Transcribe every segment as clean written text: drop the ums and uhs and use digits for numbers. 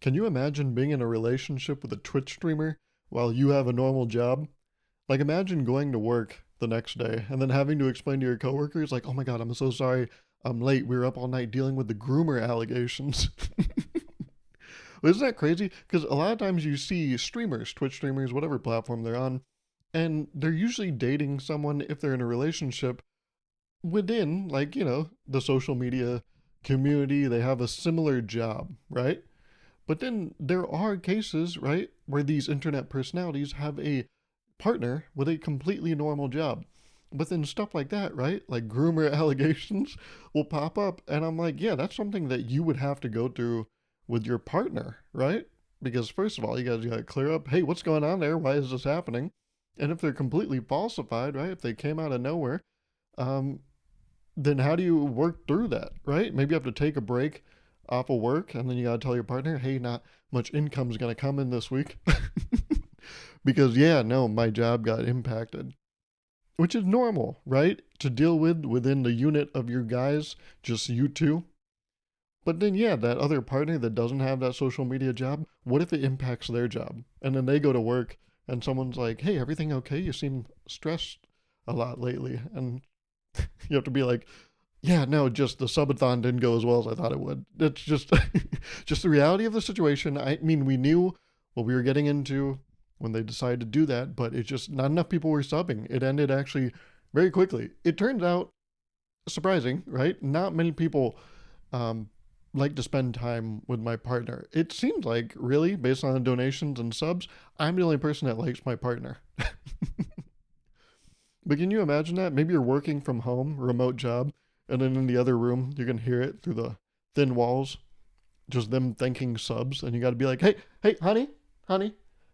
Can you imagine being in a relationship with a Twitch streamer while you have a normal job? Like, imagine going to work the next day and then having to explain to your coworkers, like, oh my God, I'm so sorry. I'm late. We were up all night dealing with the groomer allegations. Isn't that crazy? Because a lot of times you see streamers, Twitch streamers, whatever platform they're on, and they're usually dating someone if they're in a relationship within, like, the social media community. They have a similar job, right? But then there are cases, right, where these internet personalities have a partner with a completely normal job. But then stuff like that, right? Like groomer allegations will pop up. And I'm like, yeah, that's something that you would have to go through with your partner, right? Because, first of all, you guys got to clear up, hey, what's going on there? Why is this happening? And if they're completely falsified, right? If they came out of nowhere, um, then how do you work through that, right? Maybe you have to take a break off of work and then you got to tell your partner, hey, not much income is going to come in this week. Because, yeah, no, my job got impacted, which is normal, right? To deal with within the unit of your guys, just you two. But then, yeah, that other partner that doesn't have that social media job, what if it impacts their job? And then they go to work and someone's like, hey, everything okay? You seem stressed a lot lately. And you have to be like, yeah, no, just the subathon didn't go as well as I thought it would. It's just, just the reality of the situation. I mean, we knew what we were getting into when they decided to do that, but it's just not enough people were subbing. It ended actually very quickly. It turns out surprising, right? Not many people um, like to spend time with my partner. It seems like, really, based on the donations and subs, I'm the only person that likes my partner. But can you imagine that? Maybe you're working from home, remote job, and then in the other room, you can hear it through the thin walls, just them thanking subs, and you got to be like, hey, honey,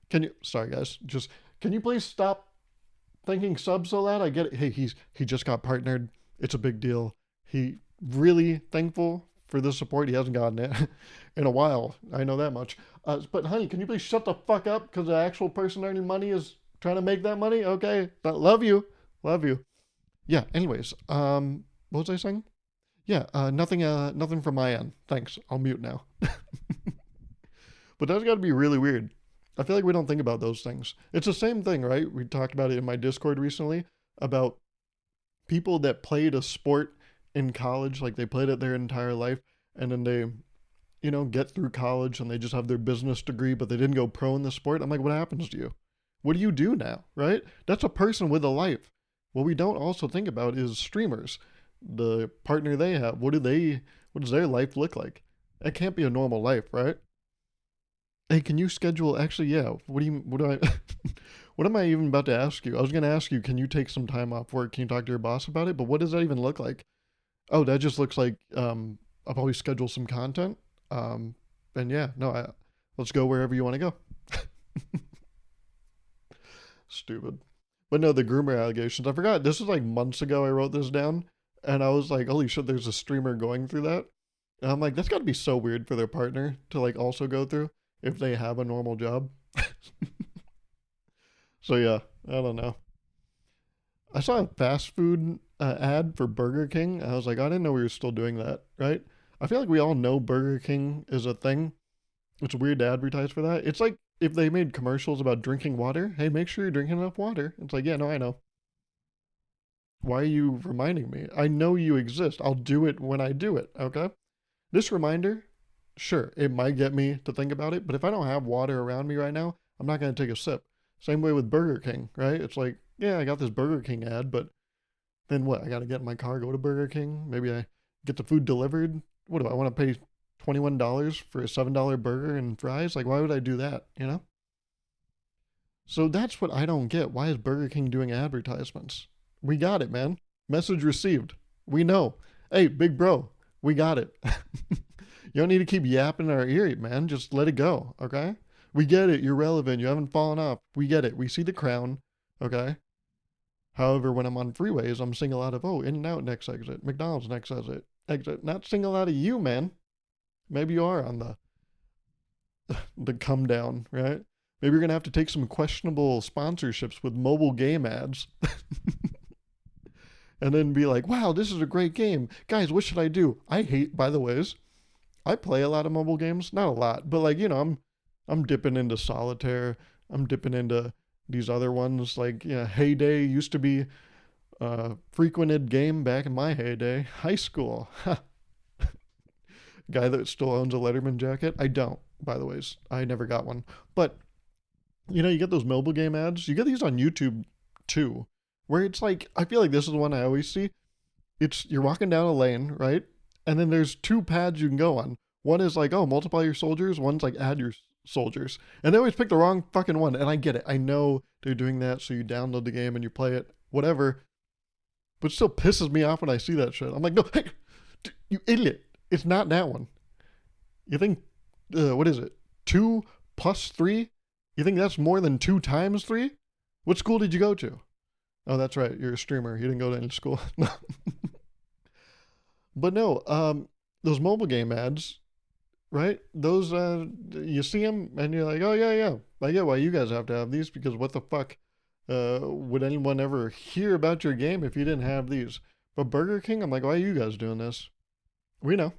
can you? Sorry, guys, just can you please stop thanking subs so loud? I get it. Hey, he just got partnered. It's a big deal. He really thankful for the support. He hasn't gotten it in a while. I know that much. But honey, can you please shut the fuck up? Because the actual person earning money is trying to make that money. Okay, but love you, love you. Yeah. Anyways, what was I saying? Yeah. Nothing from my end. Thanks. I'll mute now. But that's got to be really weird. I feel like we don't think about those things. It's the same thing, right? We talked about it in my Discord recently about people that played a sport in college, like they played it their entire life, and then they, get through college and they just have their business degree, but they didn't go pro in the sport. I'm like, what happens to you? What do you do now, right? That's a person with a life. What we don't also think about is streamers, the partner they have. What does their life look like? It can't be a normal life, right? Hey, can you schedule? Actually, yeah. What do I, what am I even about to ask you? I was going to ask you, can you take some time off work? Can you talk to your boss about it? But what does that even look like? Oh, that just looks like I'll probably schedule some content. And yeah, no, let's go wherever you want to go. Stupid. But no, the groomer allegations. I forgot. This was like months ago. I wrote this down, and I was like, holy shit, there's a streamer going through that. And I'm like, that's got to be so weird for their partner to like also go through if they have a normal job. So yeah, I don't know. I saw a fast food ad for Burger King. I was like, I didn't know we were still doing that, right? I feel like we all know Burger King is a thing. It's weird to advertise for that. It's like if they made commercials about drinking water. Hey, make sure you're drinking enough water. It's like, yeah, no, I know. Why are you reminding me? I know you exist. I'll do it when I do it, okay? This reminder, sure, it might get me to think about it, but if I don't have water around me right now, I'm not going to take a sip. Same way with Burger King, right? It's like, yeah, I got this Burger King ad, but then what? I got to get in my car, go to Burger King. Maybe I get the food delivered. What do I want to pay $21 for a $7 burger and fries? Like, why would I do that, So that's what I don't get. Why is Burger King doing advertisements? We got it, man. Message received. We know. Hey, big bro, we got it. You don't need to keep yapping in our ear, man. Just let it go, okay? We get it. You're relevant. You haven't fallen off. We get it. We see the crown, okay? However, when I'm on freeways, I'm seeing a lot of, oh, In-N-Out next exit, McDonald's next exit. Not seeing a lot of you, man. Maybe you are on the come down, right? Maybe you're going to have to take some questionable sponsorships with mobile game ads. And then be like, wow, this is a great game. Guys, what should I do? I hate, by the ways, I play a lot of mobile games, not a lot, but like, I'm dipping into solitaire. I'm dipping into these other ones like, Heyday used to be a frequented game back in my heyday. High school. Guy that still owns a Letterman jacket. I don't, by the way. I never got one. But you get those mobile game ads. You get these on YouTube too, where it's like, I feel like this is the one I always see. It's you're walking down a lane, right? And then there's two pads you can go on. One is like, oh, multiply your soldiers. One's like, add your soldiers. And they always pick the wrong fucking one. And I get it. I know they're doing that so you download the game and you play it, whatever. But it still pisses me off when I see that shit. I'm like, no, hey, you idiot. It's not that one. You think, what is it? 2 plus 3? You think that's more than 2 times 3? What school did you go to? Oh, that's right. You're a streamer. You didn't go to any school. But no, those mobile game ads, right? Those, you see them and you're like, oh, yeah, yeah. I get why you guys have to have these because what the fuck would anyone ever hear about your game if you didn't have these? But Burger King, I'm like, why are you guys doing this? We know.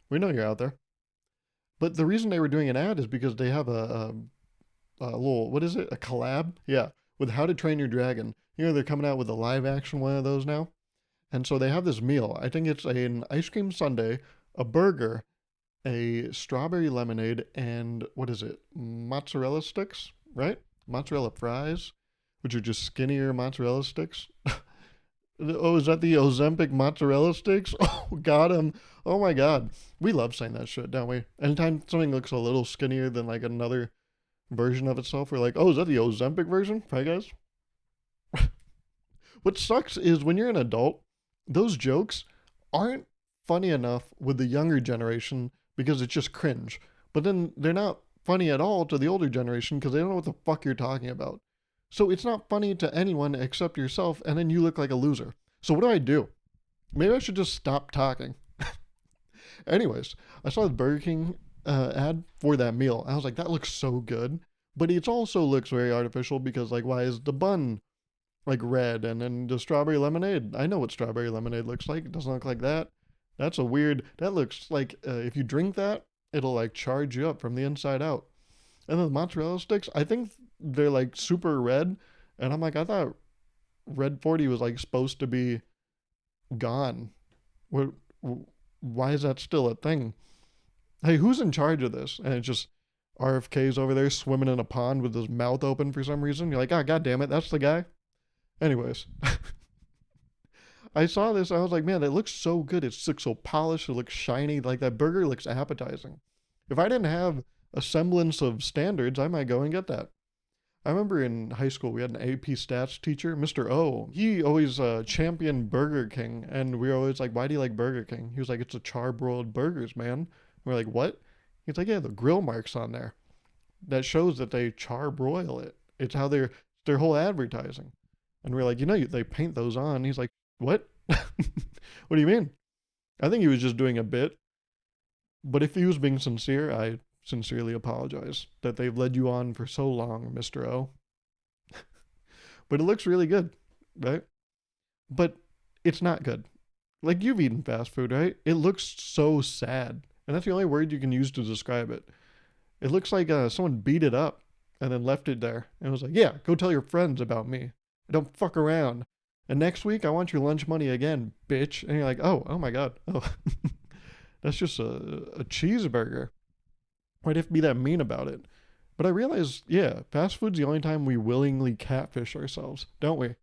We know you're out there. But the reason they were doing an ad is because they have a little, what is it? A collab? Yeah. With How to Train Your Dragon. They're coming out with a live action one of those now. And so they have this meal. I think it's an ice cream sundae, a burger, a strawberry lemonade, and what is it? Mozzarella sticks, right? Mozzarella fries, which are just skinnier mozzarella sticks. Oh, is that the Ozempic mozzarella sticks? Oh, got him. Oh my God. We love saying that shit, don't we? Anytime something looks a little skinnier than like another version of itself, we're like, oh, is that the Ozempic version? Right, guys? What sucks is when you're an adult, those jokes aren't funny enough with the younger generation because it's just cringe. But then they're not funny at all to the older generation because they don't know what the fuck you're talking about. So it's not funny to anyone except yourself, and then you look like a loser. So what do? Maybe I should just stop talking. Anyways, I saw the Burger King ad for that meal. I was like, that looks so good. But it also looks very artificial because, like, why is the bun like red and then the strawberry lemonade? I know what strawberry lemonade looks like. It doesn't look like that. That's a weird, that looks like if you drink that, it'll like charge you up from the inside out. And then the mozzarella sticks, I think they're like super red. And I'm like, I thought Red 40 was like supposed to be gone. What, why is that still a thing? Hey, who's in charge of this? And it's just RFK's over there swimming in a pond with his mouth open for some reason. You're like, oh, God damn it, that's the guy. Anyways, I saw this. I was like, man, it looks so good. It looks so polished. It looks shiny. Like that burger looks appetizing. If I didn't have a semblance of standards, I might go and get that. I remember in high school, we had an AP stats teacher, Mr. O. He always championed Burger King. And we were always like, why do you like Burger King? He was like, it's a charbroiled burgers, man. And we're like, what? He's like, yeah, the grill marks on there. That shows that they charbroil it. It's how their whole advertising. And we're like, they paint those on. He's like, what? What do you mean? I think he was just doing a bit. But if he was being sincere, I sincerely apologize that they've led you on for so long, Mr. O. But it looks really good, right? But it's not good. Like, you've eaten fast food, right? It looks so sad. And that's the only word you can use to describe it. It looks like someone beat it up and then left it there. And was like, yeah, go tell your friends about me. Don't fuck around. And next week, I want your lunch money again, bitch. And you're like, oh my God. Oh, that's just a cheeseburger. Why'd you have to be that mean about it? But I realized, yeah, fast food's the only time we willingly catfish ourselves, don't we?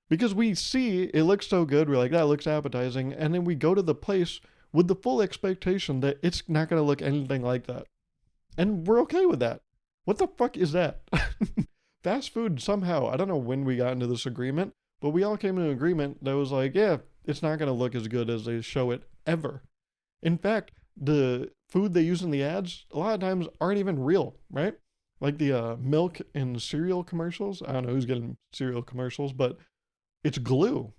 Because we see it looks so good, we're like, that looks appetizing. And then we go to the place with the full expectation that it's not going to look anything like that. And we're okay with that. What the fuck is that? Fast food, somehow, I don't know when we got into this agreement, but we all came to an agreement that was like, yeah, it's not going to look as good as they show it ever. In fact, the food they use in the ads, a lot of times aren't even real, right? Like the milk in cereal commercials. I don't know who's getting cereal commercials, but it's glue.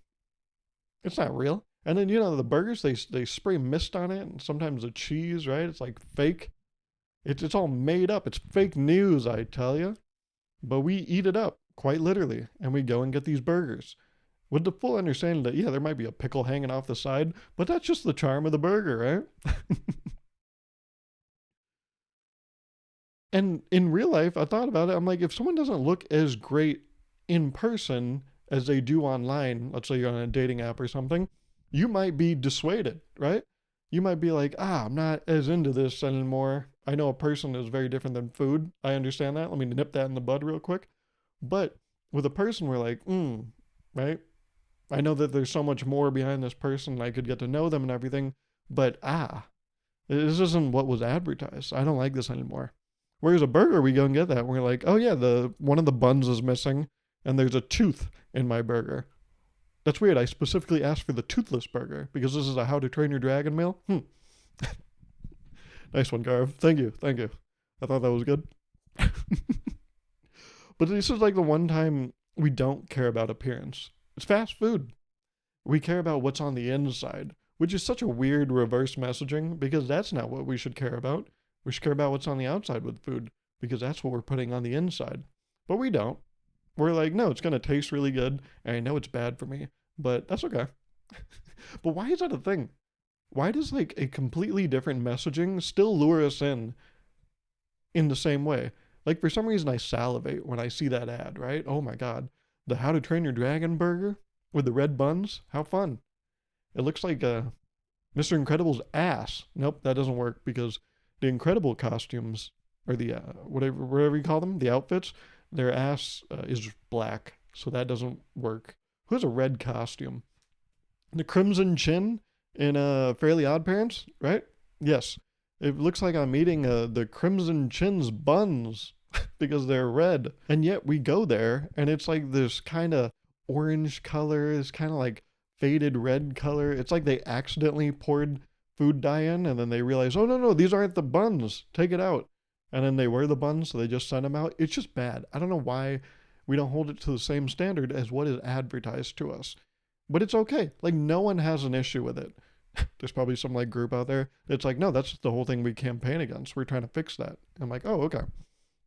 It's not real. And then, the burgers, they spray mist on it, and sometimes the cheese, right? It's like fake. It's all made up. It's fake news, I tell you. But we eat it up, quite literally, and we go and get these burgers. With the full understanding that, yeah, there might be a pickle hanging off the side, but that's just the charm of the burger, right? And in real life, I thought about it. I'm like, if someone doesn't look as great in person as they do online, let's say you're on a dating app or something, you might be dissuaded, right? You might be like, I'm not as into this anymore. I know a person is very different than food. I understand that. Let me nip that in the bud real quick. But with a person, we're like, right? I know that there's so much more behind this person. I could get to know them and everything. But this isn't what was advertised. I don't like this anymore. Whereas a burger, we go and get that. We're like, oh yeah, the one of the buns is missing, and there's a tooth in my burger. That's weird. I specifically asked for the toothless burger because this is a How to Train Your Dragon meal. Nice one, Gauruv. Thank you, thank you. I thought that was good. But this is like the one time we don't care about appearance. It's fast food. We care about what's on the inside, which is such a weird reverse messaging because that's not what we should care about. We should care about what's on the outside with food because that's what we're putting on the inside. But we don't. We're like, no, it's going to taste really good, and I know it's bad for me, but that's okay. But why is that a thing? Why does like a completely different messaging still lure us in the same way? Like for some reason I salivate when I see that ad, right? Oh my god. The How to Train Your Dragon burger with the red buns? How fun. It looks like Mr. Incredible's ass. Nope, that doesn't work because the Incredible costumes, or the whatever you call them, the outfits, their ass is black, so that doesn't work. Who has a red costume? The Crimson Chin in Fairly Odd Parents, right? Yes. It looks like I'm eating the Crimson Chin's buns because they're red. And yet we go there and it's like this kind of orange color, it's kind of like faded red color. It's like they accidentally poured food dye in and then they realize, oh no, these aren't the buns. Take it out. And then they were the buns, so they just sent them out. It's just bad. I don't know why we don't hold it to the same standard as what is advertised to us. But it's okay. Like no one has an issue with it. There's probably some like group out there that's like, no, that's the whole thing we campaign against. We're trying to fix that. I'm like, oh, okay.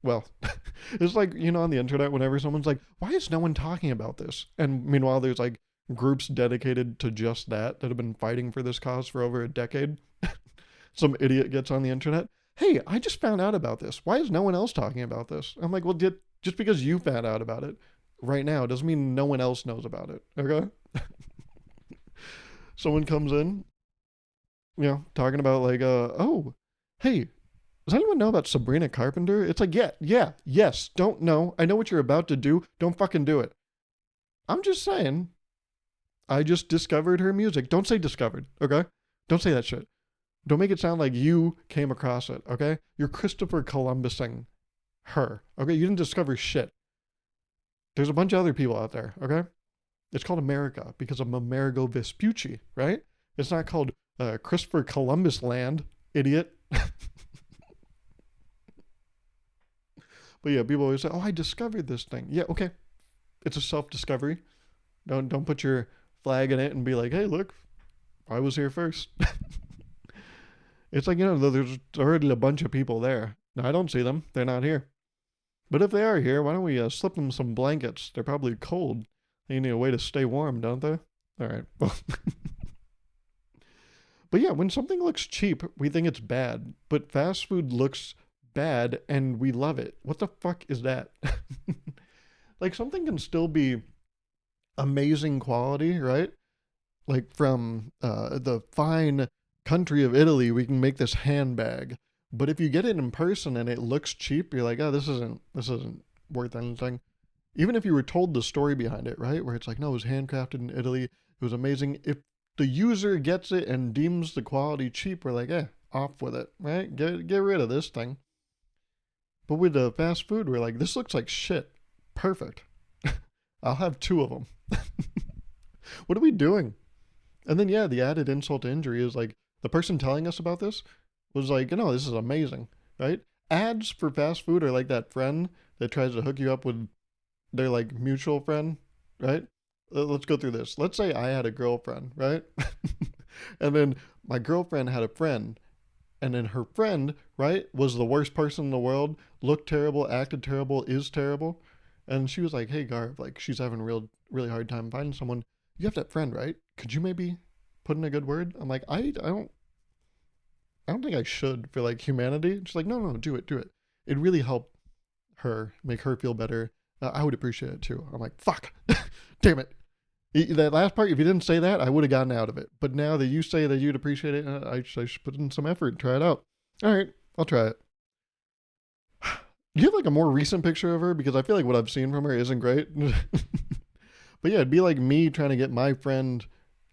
Well, it's like, on the internet, whenever someone's like, why is no one talking about this? And meanwhile, there's like groups dedicated to just that have been fighting for this cause for over a decade. Some idiot gets on the internet. Hey, I just found out about this. Why is no one else talking about this? I'm like, well, just because you found out about it right now doesn't mean no one else knows about it. Okay? Someone comes in, talking about like, oh, hey, does anyone know about Sabrina Carpenter? It's like, yes, don't know. I know what you're about to do. Don't fucking do it. I'm just saying, I just discovered her music. Don't say discovered, okay? Don't say that shit. Don't make it sound like you came across it, okay? You're Christopher Columbusing her, okay? You didn't discover shit. There's a bunch of other people out there, okay? It's called America because of Amerigo Vespucci, right? It's not called Christopher Columbus land, idiot. But yeah, people always say, oh, I discovered this thing. Yeah, okay. It's a self-discovery. Don't put your flag in it and be like, hey, look, I was here first. It's like, there's already a bunch of people there. Now, I don't see them. They're not here. But if they are here, why don't we slip them some blankets? They're probably cold. They need a way to stay warm, don't they? All right. Well. But yeah, when something looks cheap, we think it's bad. But fast food looks bad and we love it. What the fuck is that? Like something can still be amazing quality, right? Like from the fine country of Italy, we can make this handbag. But if you get it in person and it looks cheap, you're like, oh, this isn't worth anything. Even if you were told the story behind it, right? Where it's like, no, it was handcrafted in Italy. It was amazing. If the user gets it and deems the quality cheap, we're like, off with it, right? Get rid of this thing. But with the fast food, we're like, this looks like shit. Perfect. I'll have 2 of them. What are we doing? And then, the added insult to injury is like, the person telling us about this was like, this is amazing, right? Ads for fast food are like that friend that tries to hook you up with their like mutual friend, right? Let's go through this. Let's say I had a girlfriend, right? And then my girlfriend had a friend, and then her friend, right, was the worst person in the world, looked terrible, acted terrible, is terrible. And she was like, hey, Garv, like she's having a really hard time finding someone. You have that friend, right? Could you maybe put in a good word? I'm like, I don't think I should for like humanity. She's like, no, do it. it really helped her, make her feel better. I would appreciate it too. I'm like, fuck, damn it. That last part, if you didn't say that, I would have gotten out of it. But now that you say that you'd appreciate it, I should put in some effort and try it out. All right, I'll try it. Do you have like a more recent picture of her? Because I feel like what I've seen from her isn't great. But yeah, it'd be like me trying to get my friend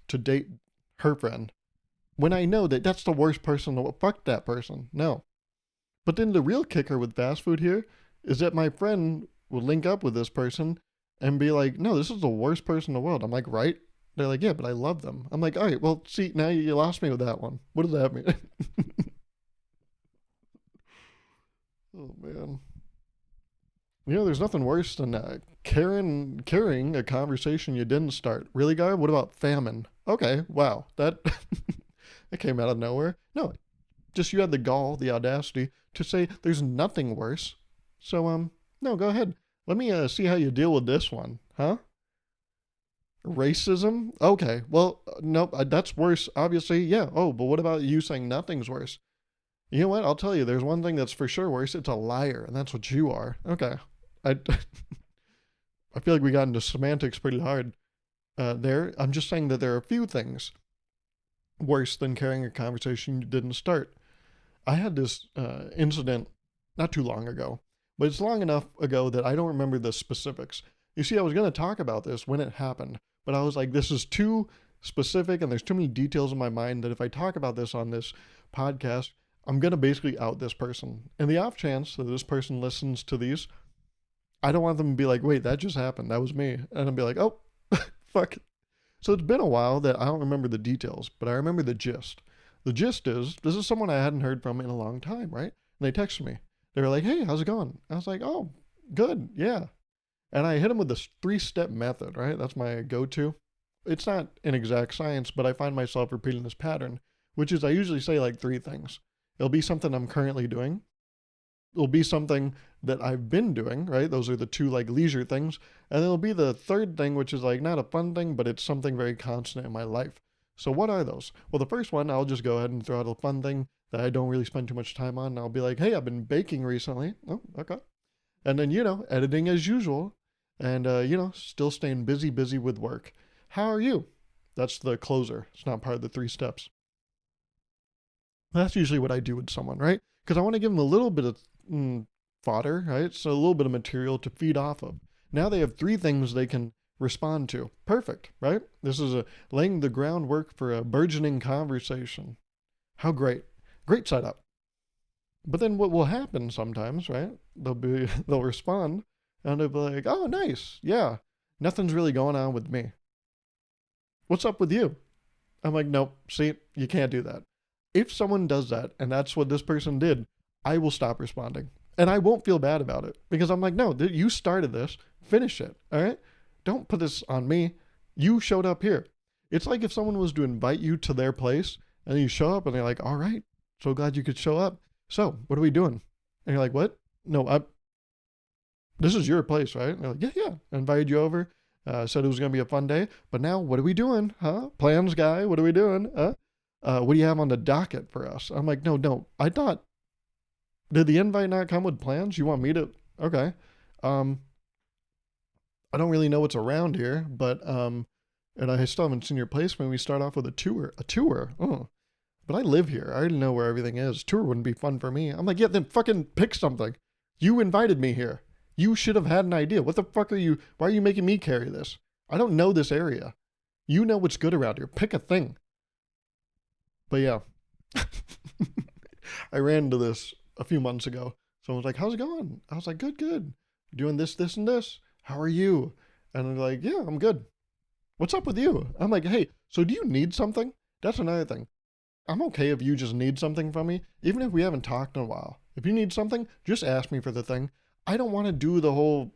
to date her friend when I know that that's the worst person to fuck that person. No. But then the real kicker with fast food here is that my friend will link up with this person and be like, no, this is the worst person in the world. I'm like, right? They're like, yeah, but I love them. I'm like, all right, well, see, now you lost me with that one. What does that mean? Oh, man. You know, there's nothing worse than carrying a conversation you didn't start. Really, guy? What about famine? Okay, wow, that that came out of nowhere. No, just you had the gall, the audacity to say there's nothing worse. So, no, go ahead. Let me see how you deal with this one, huh? Racism? Okay, well, nope, that's worse, obviously. Yeah. Oh, but what about you saying nothing's worse? You know what? I'll tell you. There's one thing that's for sure worse. It's a liar, and that's what you are. Okay. I I feel like we got into semantics pretty hard there. I'm just saying that there are a few things worse than carrying a conversation you didn't start. I had this incident not too long ago, but it's long enough ago that I don't remember the specifics. You see, I was going to talk about this when it happened, but I was like, this is too specific and there's too many details in my mind that if I talk about this on this podcast, I'm going to basically out this person. And the off chance that this person listens to these, I don't want them to be like, wait, that just happened. That was me. And I'll be like, oh, fuck. So it's been a while that I don't remember the details, but I remember the gist. The gist is, this is someone I hadn't heard from in a long time, right? And they texted me. They were like, hey, how's it going? I was like, oh, good, yeah. And I hit them with this 3-step method, right? That's my go-to. It's not an exact science, but I find myself repeating this pattern, which is I usually say like 3 things. It'll be something I'm currently doing. It'll be something that I've been doing, right? Those are the 2 like leisure things. And it'll be the 3rd thing, which is like not a fun thing, but it's something very constant in my life. So what are those? Well, the first one, I'll just go ahead and throw out a fun thing that I don't really spend too much time on. I'll be like, hey, I've been baking recently. Oh, okay. And then, editing as usual. And, still staying busy with work. How are you? That's the closer. It's not part of the 3 steps. That's usually what I do with someone, right? Because I want to give them a little bit of fodder, right? So a little bit of material to feed off of. Now they have 3 things they can respond to. Perfect, right? This is laying the groundwork for a burgeoning conversation. How great. Great setup. But then what will happen sometimes, right? They'll respond and they'll be like, oh, nice. Yeah. Nothing's really going on with me. What's up with you? I'm like, nope. See, you can't do that. If someone does that, and that's what this person did, I will stop responding. And I won't feel bad about it because I'm like, no, you started this, finish it, all right? Don't put this on me. You showed up here. It's like if someone was to invite you to their place and you show up and they're like, all right, so glad you could show up. So what are we doing? And you're like, what? No, this is your place, right? And they're like, yeah. I invited you over, said it was going to be a fun day, but now what are we doing? Huh? Plans guy, what are we doing? Huh? What do you have on the docket for us? I'm like, no. I thought, did the invite not come with plans? You want me to? Okay. I don't really know what's around here, but, and I still haven't seen your place when we start off with a tour. A tour? Oh. But I live here. I already know where everything is. Tour wouldn't be fun for me. I'm like, yeah, then fucking pick something. You invited me here. You should have had an idea. What the fuck why are you making me carry this? I don't know this area. You know what's good around here. Pick a thing. But yeah, I ran into this a few months ago. Someone was like, how's it going? I was like, good. Doing this, and this. How are you? And they're like, yeah, I'm good. What's up with you? I'm like, hey, so do you need something? That's another thing. I'm okay if you just need something from me, even if we haven't talked in a while. If you need something, just ask me for the thing. I don't want to do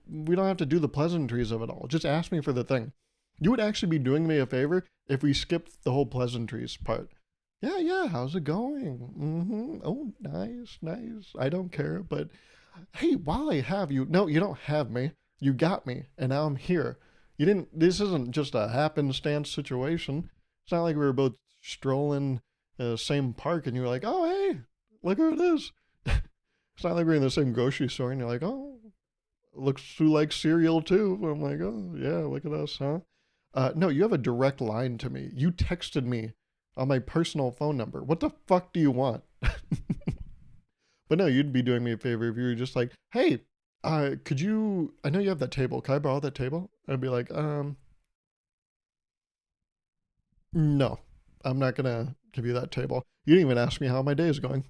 we don't have to do the pleasantries of it all. Just ask me for the thing. You would actually be doing me a favor if we skipped the whole pleasantries part. Yeah, how's it going? Oh, nice. I don't care, but hey, while I have you, no, you don't have me. You got me, and now I'm here. This isn't just a happenstance situation. It's not like we were both strolling the same park and you were like, oh, hey, look who it is. It's not like we're in the same grocery store and you're like, oh, looks like cereal too. I'm like, oh, yeah, look at us, huh? No, you have a direct line to me. You texted me on my personal phone number. What the fuck do you want? But no, you'd be doing me a favor if you were just like, hey, could you, I know you have that table. Can I borrow that table? I'd be like, no, I'm not going to give you that table. You didn't even ask me how my day is going.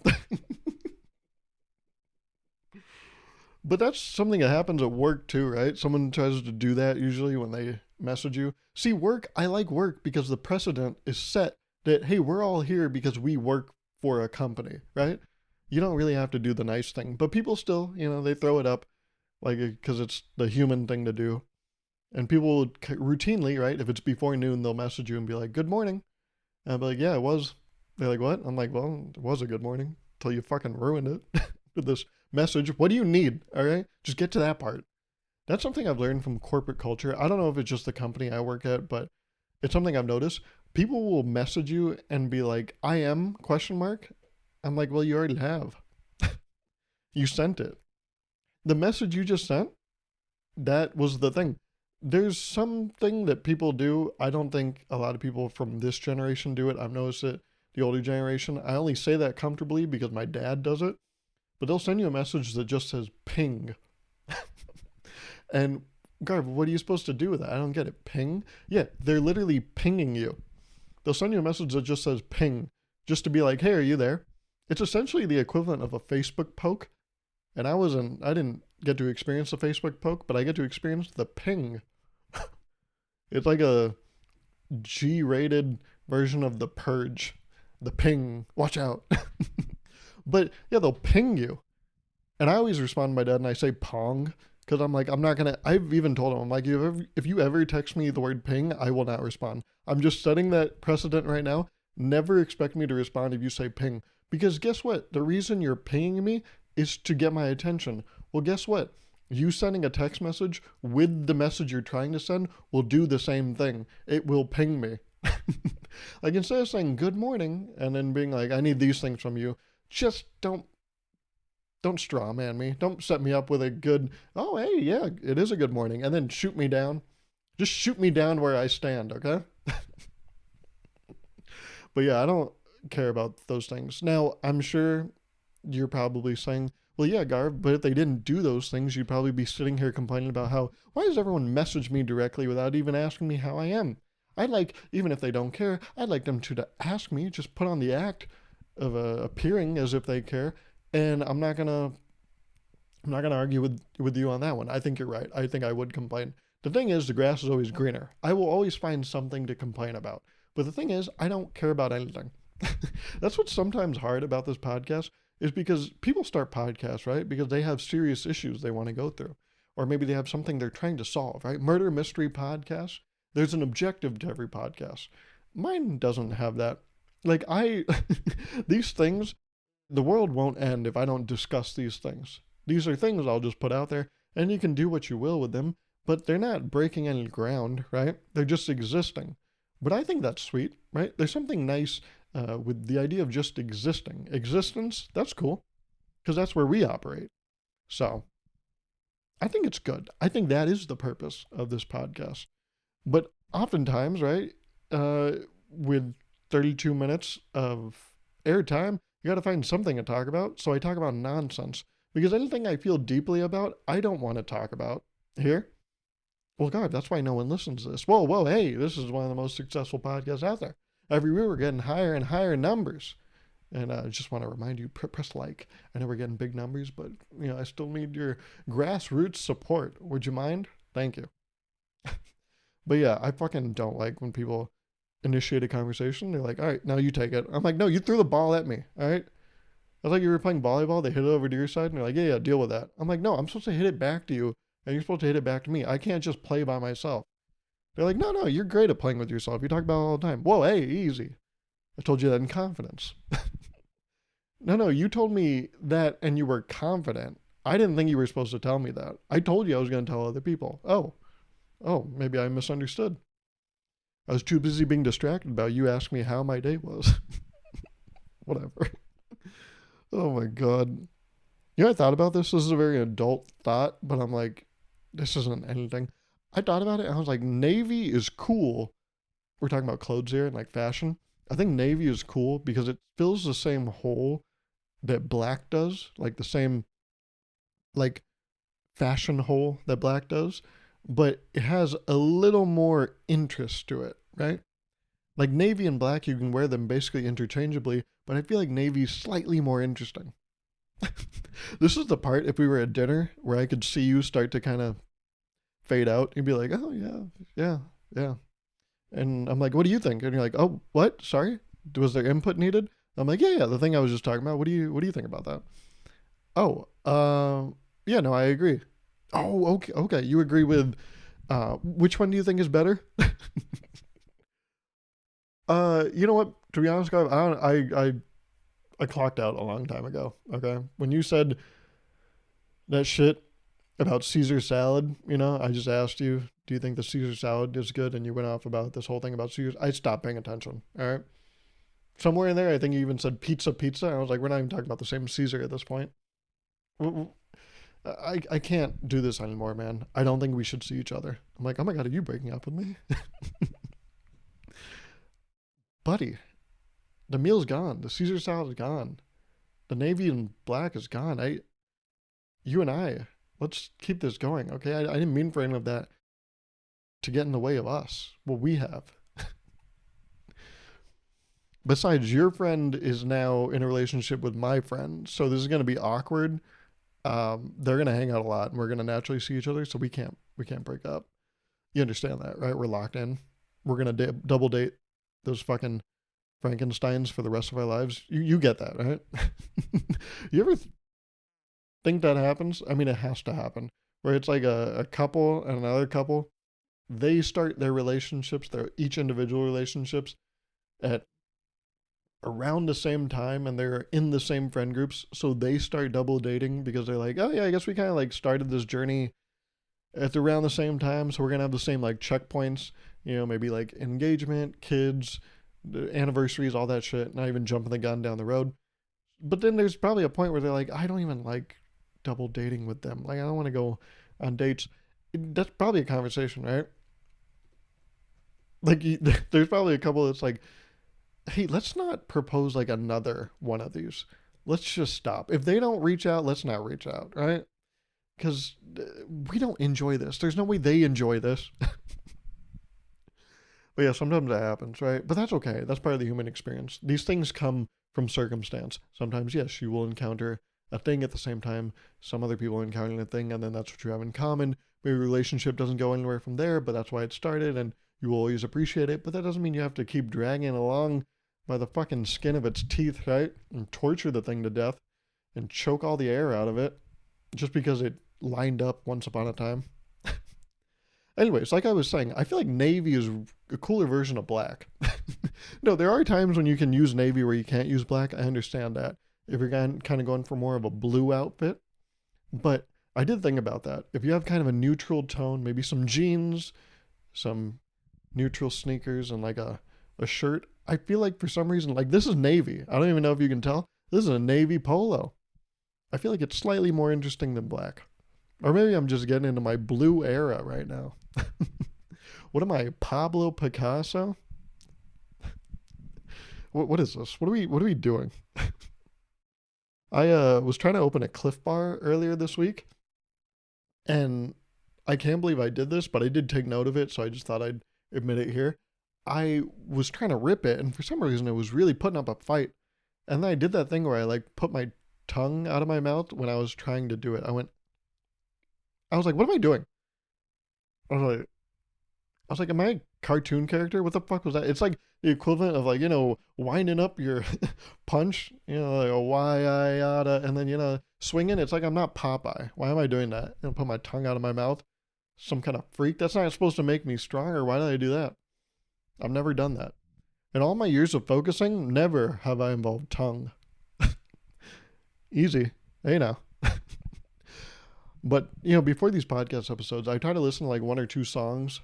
But that's something that happens at work too, right? Someone tries to do that usually when they message you. See, work, I like work because the precedent is set that, hey, we're all here because we work for a company, right? You don't really have to do the nice thing. But people still, they throw it up like because it's the human thing to do. And people would routinely, right? If it's before noon, they'll message you and be like, good morning. And I'll be like, yeah, it was. They're like, what? I'm like, well, it was a good morning until you fucking ruined it with this message. What do you need? All right. Just get to that part. That's something I've learned from corporate culture. I don't know if it's just the company I work at, but it's something I've noticed. People will message you and be like, I am question mark. I'm like, well, you already have. You sent it. The message you just sent, that was the thing. There's something that people do. I don't think a lot of people from this generation do it. I've noticed it, the older generation. I only say that comfortably because my dad does it. But they'll send you a message that just says ping. And, Garv, what are you supposed to do with that? I don't get it. Ping? Yeah, they're literally pinging you. They'll send you a message that just says ping, just to be like, hey, are you there? It's essentially the equivalent of a Facebook poke. And I didn't get to experience the Facebook poke, but I get to experience the ping. It's like a G-rated version of the Purge. The ping. Watch out. But yeah, they'll ping you. And I always respond to my dad and I say pong because I'm like, I'm not going to, I've even told him, I'm like, if you ever text me the word ping, I will not respond. I'm just setting that precedent right now. Never expect me to respond if you say ping. Because guess what? The reason you're pinging me is to get my attention. Well, guess what? You sending a text message with the message you're trying to send will do the same thing. It will ping me. Like instead of saying good morning and then being like, I need these things from you, just don't straw man me. Don't set me up with a good, oh, hey, yeah, it is a good morning. And then shoot me down. Just shoot me down where I stand, okay? But yeah, I don't care about those things. Now, I'm sure you're probably saying, well, yeah, Garv, but if they didn't do those things, you'd probably be sitting here complaining about how, why does everyone message me directly without even asking me how I am? I'd like, even if they don't care, I'd like them to ask me, just put on the act of appearing as if they care. And I'm not gonna argue with you on that one. I think you're right. I think I would complain. The thing is, the grass is always greener. I will always find something to complain about. But the thing is, I don't care about anything. That's what's sometimes hard about this podcast is because people start podcasts, right? Because they have serious issues they want to go through. Or maybe they have something they're trying to solve, right? Murder mystery podcasts. There's an objective to every podcast. Mine doesn't have that. Like these things, the world won't end if I don't discuss these things. These are things I'll just put out there and you can do what you will with them, but they're not breaking any ground, right? They're just existing. But I think that's sweet, right? There's something nice with the idea of just existing. Existence, that's cool because that's where we operate. So I think it's good. I think that is the purpose of this podcast. But oftentimes, right, with 32 minutes of airtime, you got to find something to talk about. So I talk about nonsense because anything I feel deeply about, I don't want to talk about here. Well, God, that's why no one listens to this. Whoa, hey, this is one of the most successful podcasts out there. Every week we're getting higher and higher numbers. And I just want to remind you, press like. I know we're getting big numbers, but I still need your grassroots support. Would you mind? Thank you. But yeah, I fucking don't like when people initiate a conversation. They're like, all right, now you take it. I'm like, no, you threw the ball at me. All right. I was like, you were playing volleyball. They hit it over to your side. And they're like, yeah, deal with that. I'm like, no, I'm supposed to hit it back to you. And you're supposed to hit it back to me. I can't just play by myself. They're like, no, you're great at playing with yourself. You talk about it all the time. Whoa, hey, easy. I told you that in confidence. No, you told me that and you were confident. I didn't think you were supposed to tell me that. I told you I was going to tell other people. Oh, maybe I misunderstood. I was too busy being distracted about you asking me how my day was. Whatever. Oh my God. You know, I thought about this. This is a very adult thought, but I'm like, this isn't anything. I thought about it and I was like, navy is cool. We're talking about clothes here and like fashion. I think navy is cool because it fills the same hole that black does, like the same like fashion hole that black does, but it has a little more interest to it, right? Like navy and black, you can wear them basically interchangeably, but I feel like navy's slightly more interesting. This is the part if we were at dinner where I could see you start to kind of fade out. You'd be like, "Oh yeah, yeah, yeah," and I'm like, "What do you think?" And you're like, "Oh, what? Sorry, was there input needed?" I'm like, "Yeah, yeah, the thing I was just talking about. What do you think about that?" Oh, yeah, no, I agree. Oh, okay, okay. You agree with which one do you think is better? You know what? To be honest, Gaurav, I clocked out a long time ago. Okay, when you said that shit about Caesar salad, you know, I just asked you, do you think the Caesar salad is good? And you went off about this whole thing about Caesar. I stopped paying attention. All right, somewhere in there, I think you even said pizza, pizza. I was like, we're not even talking about the same Caesar at this point. I can't do this anymore, man. I don't think we should see each other. I'm like, oh my god, are you breaking up with me? Buddy, the meal's gone. The Caesar salad is gone. The navy and black is gone. You and I, let's keep this going, okay? I didn't mean for any of that to get in the way of us. What we have. Besides, your friend is now in a relationship with my friend, so this is going to be awkward. They're going to hang out a lot, and we're going to naturally see each other, so we can't break up. You understand that, right? We're locked in. We're going to double date those fucking Frankensteins for the rest of our lives. You get that, right? You ever think that happens? I mean, it has to happen. Where it's like a couple and another couple, they start their relationships, their each individual relationships at around the same time and they're in the same friend groups. So they start double dating because they're like, oh yeah, I guess we kind of like started this journey at around the same time. So we're going to have the same like checkpoints, you know, maybe like engagement, kids, anniversaries, all that shit, not even jumping the gun down the road. But then there's probably a point where they're like, I don't even like double dating with them. Like, I don't want to go on dates. That's probably a conversation, right? Like, there's probably a couple that's like, hey, let's not propose like another one of these. Let's just stop. If they don't reach out, let's not reach out, right? Because we don't enjoy this. There's no way they enjoy this. But yeah, sometimes that happens, right? But that's okay. That's part of the human experience. These things come from circumstance. Sometimes, yes, you will encounter a thing at the same time. Some other people encountering a thing, and then that's what you have in common. Maybe a relationship doesn't go anywhere from there, but that's why it started, and you will always appreciate it. But that doesn't mean you have to keep dragging it along by the fucking skin of its teeth, right? And torture the thing to death and choke all the air out of it just because it lined up once upon a time. Anyways, like I was saying, I feel like navy is a cooler version of black. No, there are times when you can use navy where you can't use black. I understand that. If you're kind of going for more of a blue outfit. But I did think about that. If you have kind of a neutral tone, maybe some jeans, some neutral sneakers, and like a shirt, I feel like for some reason, like this is navy. I don't even know if you can tell. This is a navy polo. I feel like it's slightly more interesting than black. Or maybe I'm just getting into my blue era right now. What am I, Pablo Picasso? What is this? What are we doing? I was trying to open a Cliff Bar earlier this week, and I can't believe I did this, but I did take note of it, so I just thought I'd admit it here. I was trying to rip it, and for some reason it was really putting up a fight. And then I did that thing where I like put my tongue out of my mouth when I was trying to do it. I was like, what am I doing? I was like, am I a cartoon character? What the fuck was that? It's like the equivalent of like, winding up your punch, like a why I oughta, and then, swinging. It's like I'm not Popeye. Why am I doing that? Put my tongue out of my mouth? Some kind of freak? That's not supposed to make me stronger. Why did I do that? I've never done that. In all my years of focusing, never have I involved tongue. Easy. Hey now. But, before these podcast episodes, I try to listen to like one or two songs.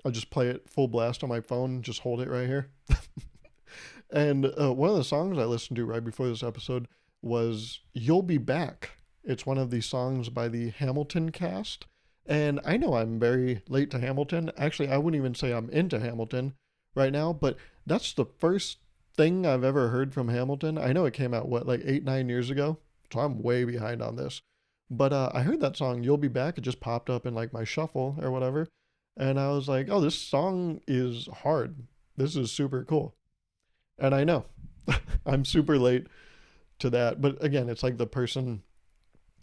I'll just play it full blast on my phone, just hold it right here. And one of the songs I listened to right before this episode was You'll Be Back. It's one of the songs by the Hamilton cast. And I know I'm very late to Hamilton. Actually, I wouldn't even say I'm into Hamilton right now, but that's the first thing I've ever heard from Hamilton. I know it came out, what, like 8, 9 years ago? So I'm way behind on this. But I heard that song, You'll Be Back. It just popped up in like my shuffle or whatever. And I was like, oh, this song is hard. This is super cool. And I know I'm super late to that. But again, it's like the person,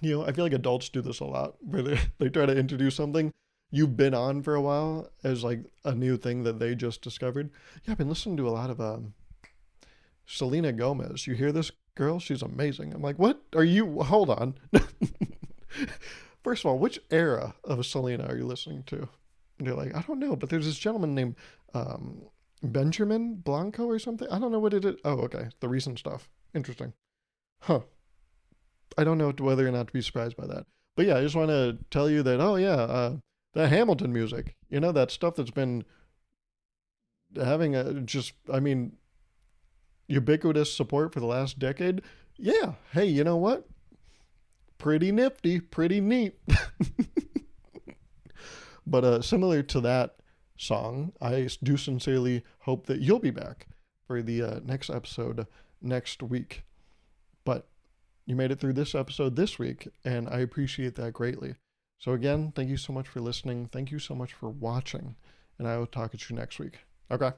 I feel like adults do this a lot where they try to introduce something you've been on for a while as like a new thing that they just discovered. Yeah, I've been listening to a lot of Selena Gomez. You hear this girl? She's amazing. I'm like, what are you? Hold on. First of all, which era of Selena are you listening to? And you're like, I don't know, but there's this gentleman named Benjamin Blanco or something. I don't know what it is. Oh, okay. The recent stuff. Interesting. Huh. I don't know whether or not to be surprised by that. But yeah, I just want to tell you that, oh, yeah, the Hamilton music, that stuff that's been having ubiquitous support for the last decade. Yeah. Hey, you know what? Pretty nifty, pretty neat. But similar to that song, I do sincerely hope that you'll be back for the next episode next week. But you made it through this episode this week, and I appreciate that greatly. So again, thank you so much for listening. Thank you so much for watching, and I will talk to you next week. Okay?